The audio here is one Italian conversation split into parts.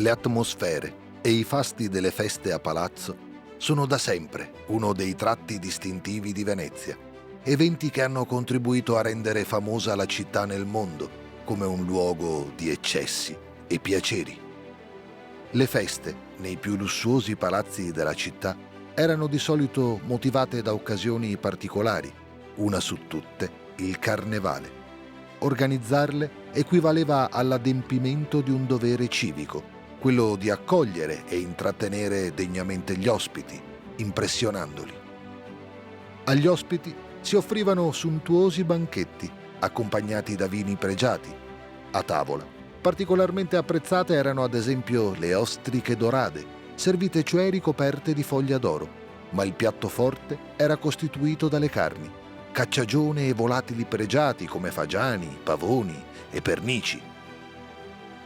Le atmosfere e i fasti delle feste a palazzo sono da sempre uno dei tratti distintivi di Venezia, eventi che hanno contribuito a rendere famosa la città nel mondo come un luogo di eccessi e piaceri. Le feste nei più lussuosi palazzi della città erano di solito motivate da occasioni particolari, una su tutte il carnevale. Organizzarle equivaleva all'adempimento di un dovere civico, quello di accogliere e intrattenere degnamente gli ospiti, impressionandoli. Agli ospiti si offrivano sontuosi banchetti, accompagnati da vini pregiati. A tavola, particolarmente apprezzate erano ad esempio le ostriche dorate, servite cioè ricoperte di foglia d'oro, ma il piatto forte era costituito dalle carni, cacciagione e volatili pregiati come fagiani, pavoni e pernici.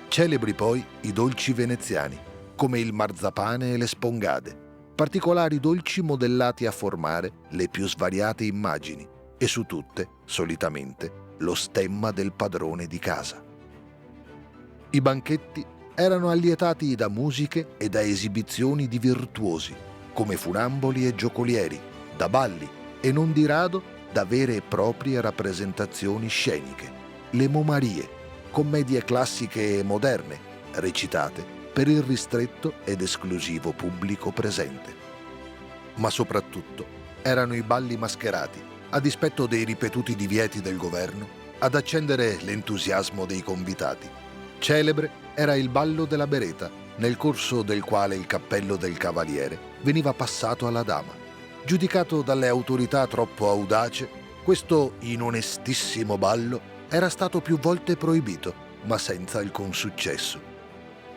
Celebri poi i dolci veneziani, come il marzapane e le spongade, particolari dolci modellati a formare le più svariate immagini e su tutte, solitamente, lo stemma del padrone di casa. I banchetti erano allietati da musiche e da esibizioni di virtuosi, come funamboli e giocolieri, da balli e non di rado da vere e proprie rappresentazioni sceniche, le momarie, commedie classiche e moderne, recitate per il ristretto ed esclusivo pubblico presente. Ma soprattutto erano i balli mascherati, a dispetto dei ripetuti divieti del governo, ad accendere l'entusiasmo dei convitati. Celebre era il ballo della bereta, nel corso del quale il cappello del cavaliere veniva passato alla dama. Giudicato dalle autorità troppo audace, questo inonestissimo ballo era stato più volte proibito, ma senza alcun successo.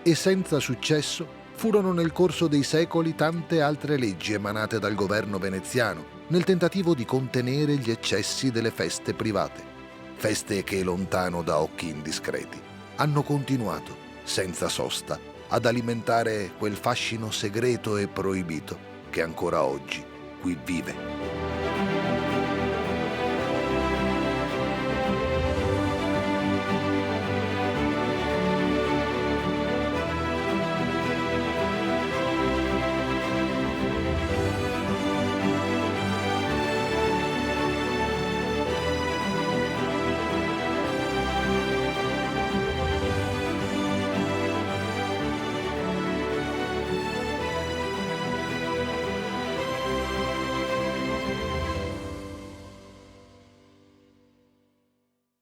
E senza successo furono nel corso dei secoli tante altre leggi emanate dal governo veneziano nel tentativo di contenere gli eccessi delle feste private. Feste che, lontano da occhi indiscreti, hanno continuato, senza sosta, ad alimentare quel fascino segreto e proibito che ancora oggi qui vive.